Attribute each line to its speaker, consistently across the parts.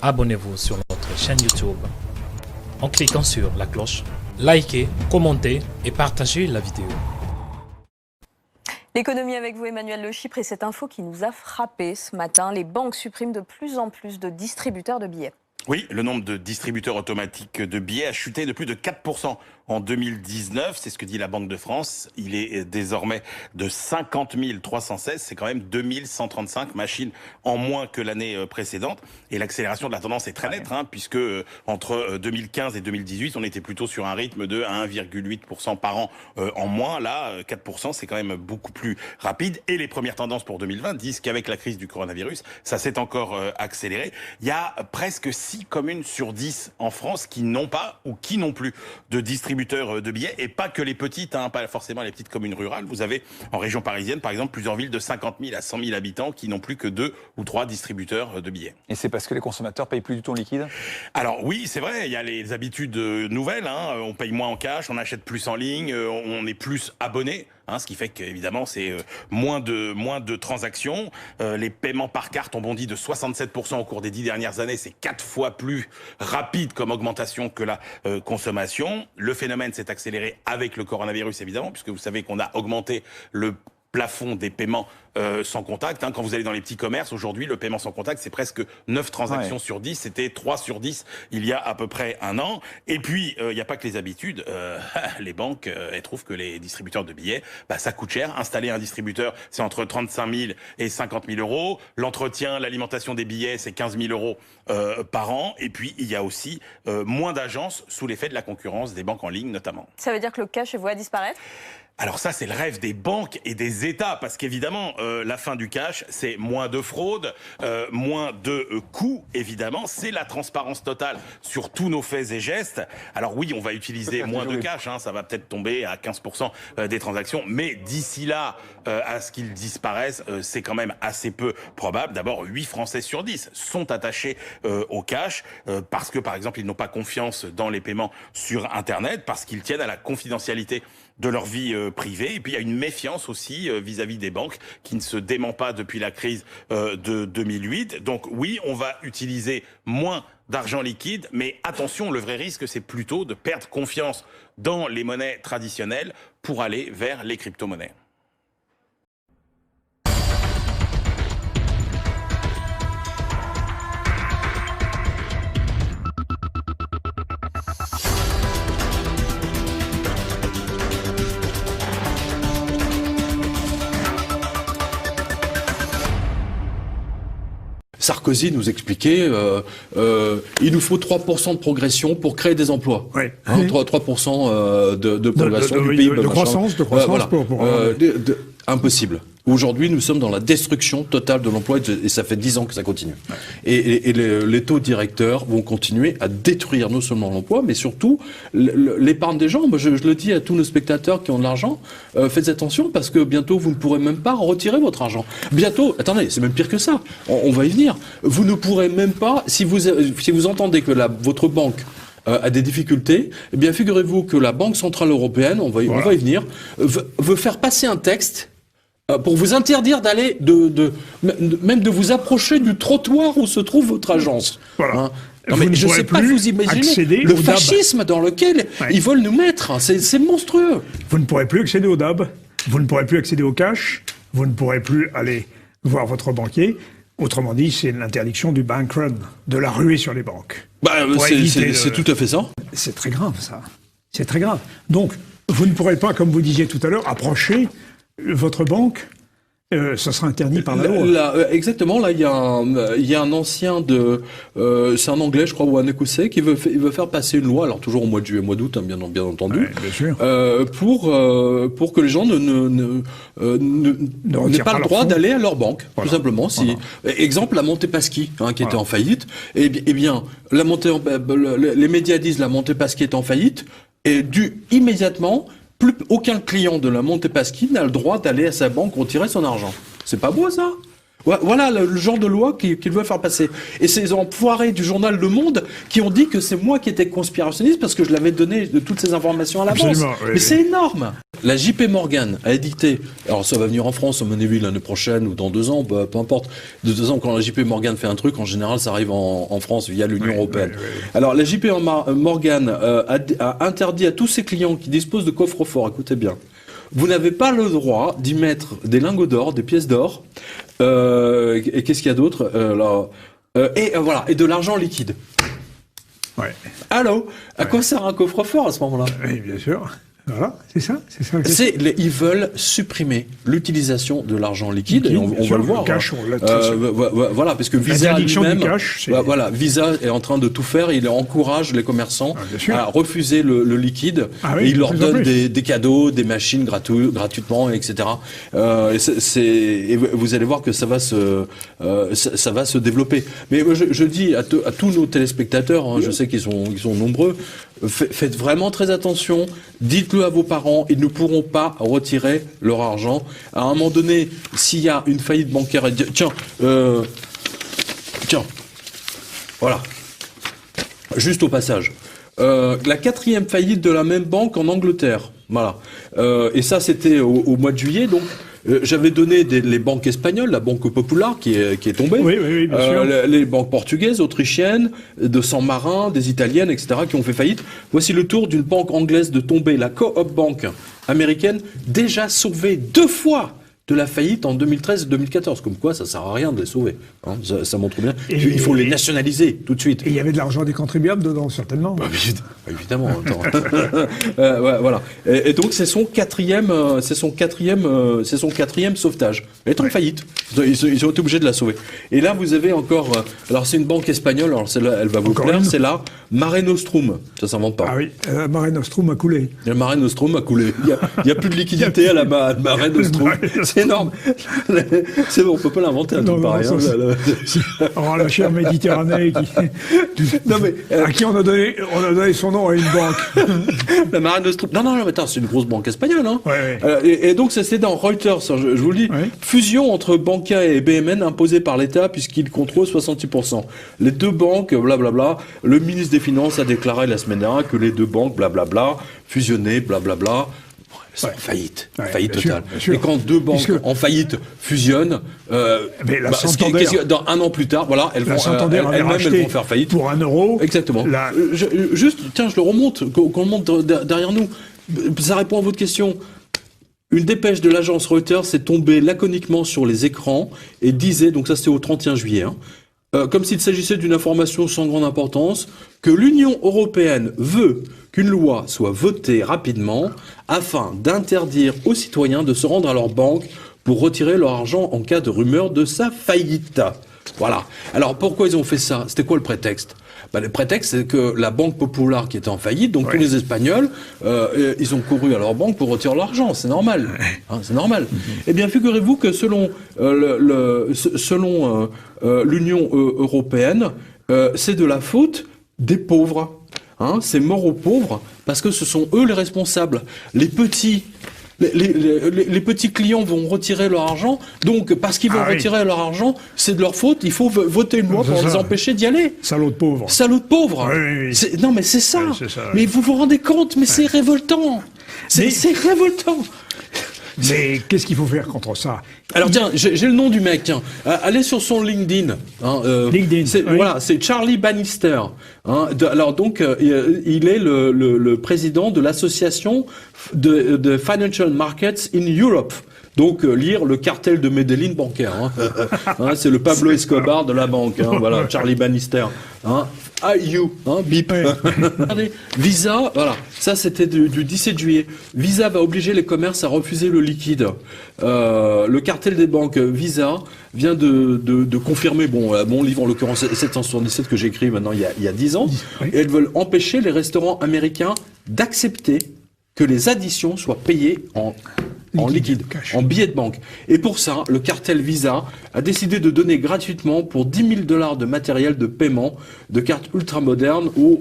Speaker 1: Abonnez-vous sur notre chaîne YouTube en cliquant sur la cloche, likez, commentez et partagez la vidéo.
Speaker 2: L'économie avec vous, Emmanuel Le Chypre, et cette info qui nous a frappé ce matin. Les banques suppriment de plus en plus de distributeurs de billets. Oui, le nombre de distributeurs automatiques de billets a chuté de plus de 4% en 2019. C'est ce que dit la Banque de France. Il est désormais de 50 316. C'est quand même 2135 machines en moins que l'année précédente. Et l'accélération de la tendance est très nette, puisque entre 2015 et 2018, on était plutôt sur un rythme de 1,8% par an en moins. Là, 4%, c'est quand même beaucoup plus rapide. Et les premières tendances pour 2020 disent qu'avec la crise du coronavirus, ça s'est encore accéléré. Il y a presque 6 communes sur 10 en France qui n'ont pas ou qui n'ont plus de distributeurs de billets, et pas que les petites, pas forcément les petites communes rurales. Vous avez en région parisienne, par exemple, plusieurs villes de 50 000 à 100 000 habitants qui n'ont plus que 2 ou 3 distributeurs de billets. Et c'est parce que les consommateurs payent plus du tout en liquide ? Alors oui, c'est vrai, il y a les habitudes nouvelles, on paye moins en cash, on achète plus en ligne, on est plus abonné. Ce qui fait qu'évidemment, c'est moins de transactions. Les paiements par carte ont bondi de 67% au cours des 10 dernières années. C'est 4 fois plus rapide comme augmentation que la consommation. Le phénomène s'est accéléré avec le coronavirus, évidemment, puisque vous savez qu'on a augmenté le plafond des paiements sans contact. Quand vous allez dans les petits commerces, aujourd'hui, le paiement sans contact, c'est presque 9 transactions sur 10. C'était 3 sur 10 il y a à peu près un an. Et puis, il n'y a pas que les habitudes. Les banques, elles trouvent que les distributeurs de billets, ça coûte cher. Installer un distributeur, c'est entre 35 000 et 50 000 euros. L'entretien, l'alimentation des billets, c'est 15 000 euros par an. Et puis, il y a aussi moins d'agences sous l'effet de la concurrence des banques en ligne, notamment. Ça veut dire que le cash est voué à disparaître ? Alors ça, c'est le rêve des banques et des États, parce qu'évidemment, la fin du cash, c'est moins de fraude, moins de coûts, évidemment. C'est la transparence totale sur tous nos faits et gestes. Alors oui, on va utiliser moins de cash, ça va peut-être tomber à 15% des transactions, mais d'ici là, à ce qu'ils disparaissent, c'est quand même assez peu probable. D'abord, 8 Français sur 10 sont attachés au cash, parce que, par exemple, ils n'ont pas confiance dans les paiements sur Internet, parce qu'ils tiennent à la confidentialité de leur vie privée. Et puis il y a une méfiance aussi vis-à-vis des banques qui ne se dément pas depuis la crise de 2008. Donc oui, on va utiliser moins d'argent liquide, mais attention, le vrai risque, c'est plutôt de perdre confiance dans les monnaies traditionnelles pour aller vers les crypto-monnaies.
Speaker 3: Sarkozy nous expliquait il nous faut 3% de progression pour créer des emplois. Oui. 3% de progression du PIB.
Speaker 4: De croissance
Speaker 3: voilà. Impossible. Aujourd'hui, nous sommes dans la destruction totale de l'emploi et ça fait 10 ans que ça continue. Et les taux directeurs vont continuer à détruire non seulement l'emploi, mais surtout l'épargne des gens. Moi, je le dis à tous nos spectateurs qui ont de l'argent, faites attention parce que bientôt, vous ne pourrez même pas retirer votre argent. Bientôt, attendez, c'est même pire que ça. On va y venir. Vous ne pourrez même pas, si vous entendez que votre banque a des difficultés, eh bien, figurez-vous que la Banque Centrale Européenne, on va y venir, veut faire passer un texte pour vous interdire d'aller même de vous approcher du trottoir où se trouve votre agence. Voilà. Non, mais je ne sais pas, vous imaginez le fascisme dans lequel ils veulent nous mettre. C'est monstrueux.
Speaker 4: Vous ne pourrez plus accéder au DAB, vous ne pourrez plus accéder au cash, vous ne pourrez plus aller voir votre banquier. Autrement dit, c'est l'interdiction du bank run, de la ruée sur les banques.
Speaker 3: C'est tout à fait ça.
Speaker 4: C'est très grave, ça. C'est très grave. Donc, vous ne pourrez pas, comme vous disiez tout à l'heure, approcher votre banque. Ça sera interdit par la loi.
Speaker 3: Exactement. Là, il y a un ancien c'est un Anglais, je crois, ou un Écossais, qui veut faire passer une loi, alors toujours au mois de juillet, mois d'août, bien entendu,
Speaker 4: bien sûr.
Speaker 3: pour que les gens n'aient pas le droit d'aller à leur banque, tout simplement. Exemple, la Montepaschi, qui était en faillite. Eh bien, les médias disent la Montepaschi est en faillite, et immédiatement. Plus aucun client de la Montepaschi n'a le droit d'aller à sa banque retirer son argent. C'est pas beau, ça ? Voilà le genre de loi qu'il veut faire passer. Et ces enfoirés du journal Le Monde qui ont dit que c'est moi qui étais conspirationniste parce que je l'avais donné de toutes ces informations à l'avance. Mais c'est énorme. La JP Morgan a édité, alors ça va venir en France, à mon avis, l'année prochaine ou dans 2 ans, peu importe. De 2 ans, quand la JP Morgan fait un truc, en général, ça arrive en France via l'Union européenne. Alors la JP Morgan a interdit à tous ses clients qui disposent de coffres-forts, écoutez bien, vous n'avez pas le droit d'y mettre des lingots d'or, des pièces d'or, et qu'est-ce qu'il y a d'autre voilà, et de l'argent liquide.
Speaker 4: Ouais.
Speaker 3: Allô, à quoi sert un coffre-fort à ce moment-là?
Speaker 4: Oui, bien sûr. Voilà, c'est ça.
Speaker 3: Ils veulent supprimer l'utilisation de l'argent liquide, et on va le voir.
Speaker 4: Le cash,
Speaker 3: voilà, parce que Visa lui-même,
Speaker 4: voilà,
Speaker 3: Visa est en train de tout faire. Il encourage les commerçants à refuser le liquide. Et il leur donne des cadeaux, des machines gratuitement, etc. Et vous allez voir que ça va se développer. Mais je dis à tous nos téléspectateurs, hein, je sais qu'ils sont nombreux, faites vraiment très attention. Dites-le à vos parents, ils ne pourront pas retirer leur argent. À un moment donné, s'il y a une faillite bancaire, tiens, voilà, juste au passage, la 4e faillite de la même banque en Angleterre, voilà, et ça c'était au mois de juillet, donc. J'avais donné les banques espagnoles, la Banque Popular qui est tombée,
Speaker 4: oui, bien sûr.
Speaker 3: Les banques portugaises, autrichiennes, de San Marin, des italiennes, etc. qui ont fait faillite. Voici le tour d'une banque anglaise de tomber, la Co-op Bank américaine, déjà sauvée 2 fois de la faillite en 2013 et 2014. Comme quoi, ça sert à rien de les sauver. Hein, ça montre bien. Il faut les nationaliser tout de suite.
Speaker 4: Et il y avait de l'argent des contribuables dedans, certainement.
Speaker 3: Évidemment. Voilà. Et donc c'est son quatrième sauvetage. Elle est en faillite. Ils ont été obligés de la sauver. Et là, vous avez encore. Alors c'est une banque espagnole. Alors celle-là, elle va vous plaire. C'est là Mare Nostrum. Ça s'invente pas.
Speaker 4: Ah oui. Mare Nostrum a coulé.
Speaker 3: Le Mare Nostrum a coulé. Il y a plus de liquidité à la Mare Nostrum. C'est énorme. C'est bon, on peut pas l'inventer à tout pareil.
Speaker 4: La chère Méditerranée à qui on a donné son nom à une banque.
Speaker 3: La Mare Nostrum. Non, attends, c'est une grosse banque espagnole. Hein.
Speaker 4: Ouais.
Speaker 3: Et donc c'est dans Reuters, je vous le dis, fusion entre Bankia et BMN imposée par l'État puisqu'il contrôle 66%. Les 2 banques, blablabla. Le ministre des Finances a déclaré la semaine dernière que les 2 banques, blablabla, fusionnées, blablabla. En faillite, faillite totale. Sûr. Et quand 2 banques en faillite fusionnent, dans 1 an plus tard, voilà, elles vont faire faillite.
Speaker 4: Pour 1 euro.
Speaker 3: Exactement. Juste, tiens, je le remonte, qu'on le monte derrière nous. Ça répond à votre question. Une dépêche de l'agence Reuters est tombée laconiquement sur les écrans et disait, donc ça c'était au 31 juillet, comme s'il s'agissait d'une information sans grande importance, que l'Union européenne veut qu'une loi soit votée rapidement afin d'interdire aux citoyens de se rendre à leur banque pour retirer leur argent en cas de rumeur de sa faillite. Voilà. Alors pourquoi ils ont fait ça? C'était quoi le prétexte? Le prétexte, c'est que la Banque Populaire qui était en faillite, donc tous les Espagnols, ils ont couru à leur banque pour retirer l'argent. C'est normal. C'est normal. Eh bien, figurez-vous que selon l'Union européenne, c'est de la faute des pauvres. C'est mort aux pauvres parce que ce sont eux les responsables. Les petits clients vont retirer leur argent, donc parce qu'ils vont retirer leur argent, c'est de leur faute, il faut voter une loi pour les empêcher d'y aller.
Speaker 4: Salaud de pauvres.
Speaker 3: Salaud de pauvres. Non mais c'est ça. Mais vous vous rendez compte, mais c'est révoltant. C'est révoltant.
Speaker 4: Mais qu'est-ce qu'il faut faire contre ça?
Speaker 3: Alors tiens, j'ai le nom du mec. Tiens, allez sur son LinkedIn.
Speaker 4: LinkedIn.
Speaker 3: Voilà, c'est Charlie Bannister. Alors donc, il est le président de l'association de Financial Markets in Europe. Donc lire le cartel de Medellín bancaire. C'est le Pablo Escobar de la banque. Voilà, Charlie Bannister. Bip. Regardez, Visa, voilà, ça c'était du 17 juillet. Visa va obliger les commerces à refuser le liquide. Le cartel des banques Visa vient de confirmer, mon livre en l'occurrence 777 que j'ai écrit maintenant il y a 10 ans, et elles veulent empêcher les restaurants américains d'accepter que les additions soient payées en liquide, en billets de banque. Et pour ça, le cartel Visa a décidé de donner gratuitement pour $10 000 de matériel de paiement de cartes ultra modernes aux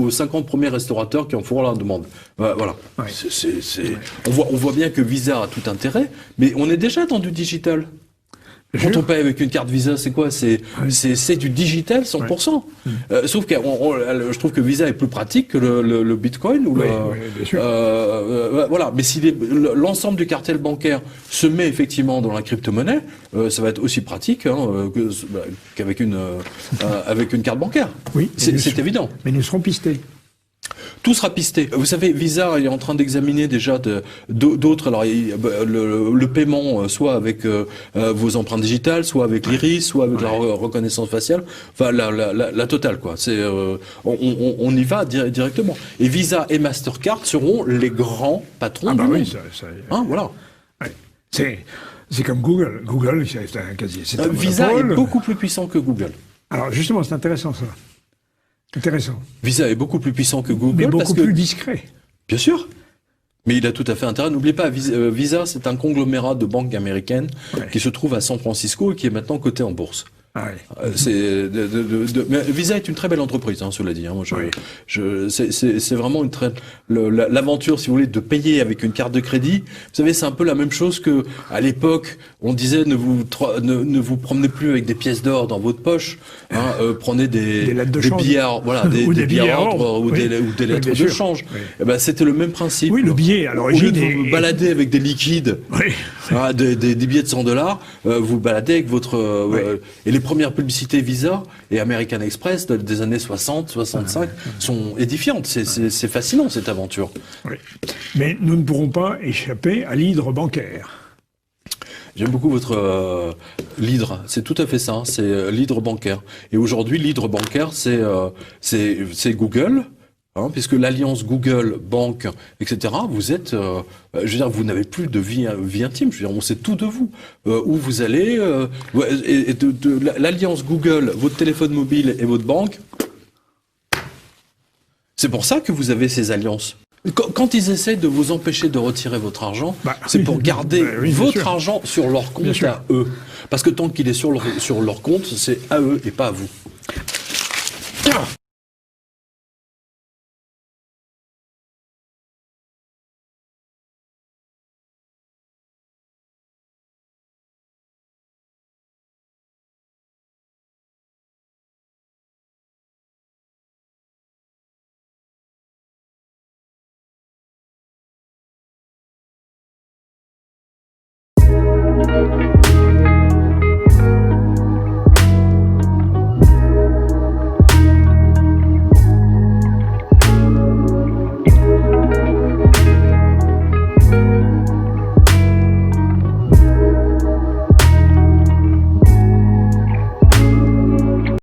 Speaker 3: 50 premiers restaurateurs qui en feront la demande. Voilà. On voit bien que Visa a tout intérêt, mais on est déjà dans du digital. Quand on paye avec une carte Visa, c'est quoi? C'est du digital 100%. Sauf que je trouve que Visa est plus pratique que le Bitcoin ou
Speaker 4: bien sûr.
Speaker 3: voilà. Mais si l'ensemble du cartel bancaire se met effectivement dans la crypto-monnaie, ça va être aussi pratique qu'avec avec une carte bancaire.
Speaker 4: Oui,
Speaker 3: c'est évident.
Speaker 4: Mais nous serons pistés.
Speaker 3: Tout sera pisté. Vous savez, Visa est en train d'examiner déjà d'autres. Alors, le paiement, soit avec vos empreintes digitales, soit avec l'iris, soit avec la reconnaissance faciale. Enfin, la totale, quoi. C'est, on y va directement. Et Visa et Mastercard seront les grands patrons du monde.
Speaker 4: Oui,
Speaker 3: voilà.
Speaker 4: Ouais. C'est comme Google. Google, c'est un casier.
Speaker 3: Visa est beaucoup plus puissant que Google.
Speaker 4: Alors, justement, c'est intéressant, ça. Intéressant.
Speaker 3: Visa est beaucoup plus puissant que Google.
Speaker 4: Mais beaucoup plus discret.
Speaker 3: Bien sûr. Mais il a tout à fait intérêt. N'oubliez pas, Visa, c'est un conglomérat de banques américaines qui se trouve à San Francisco et qui est maintenant coté en bourse. Mais Visa est une très belle entreprise, cela dit. Moi, c'est vraiment une très l'aventure, si vous voulez, de payer avec une carte de crédit. Vous savez, c'est un peu la même chose que à l'époque, on disait ne vous promenez plus avec des pièces d'or dans votre poche. Prenez des billets, voilà, des billets à ordre ou des lettres de change. Et ben, c'était le même principe.
Speaker 4: Oui, le billet à l'origine.
Speaker 3: Au lieu de vous balader avec des liquides, des billets de $100, vous baladez avec votre et les premières publicités Visa et American Express des années 60, 65 sont édifiantes. C'est fascinant, cette aventure.
Speaker 4: Oui. Mais nous ne pourrons pas échapper à l'hydre bancaire.
Speaker 3: J'aime beaucoup votre l'hydre. C'est tout à fait ça. C'est l'hydre bancaire. Et aujourd'hui, l'hydre bancaire, c'est Google. Puisque l'alliance Google, banque, etc., vous êtes, je veux dire, vous n'avez plus de vie intime. Je veux dire, on sait tout de vous, où vous allez, et l'alliance Google, votre téléphone mobile et votre banque. C'est pour ça que vous avez ces alliances. Quand ils essaient de vous empêcher de retirer votre argent, c'est pour garder votre argent sur leur compte à eux. Parce que tant qu'il est sur leur compte, c'est à eux et pas à vous.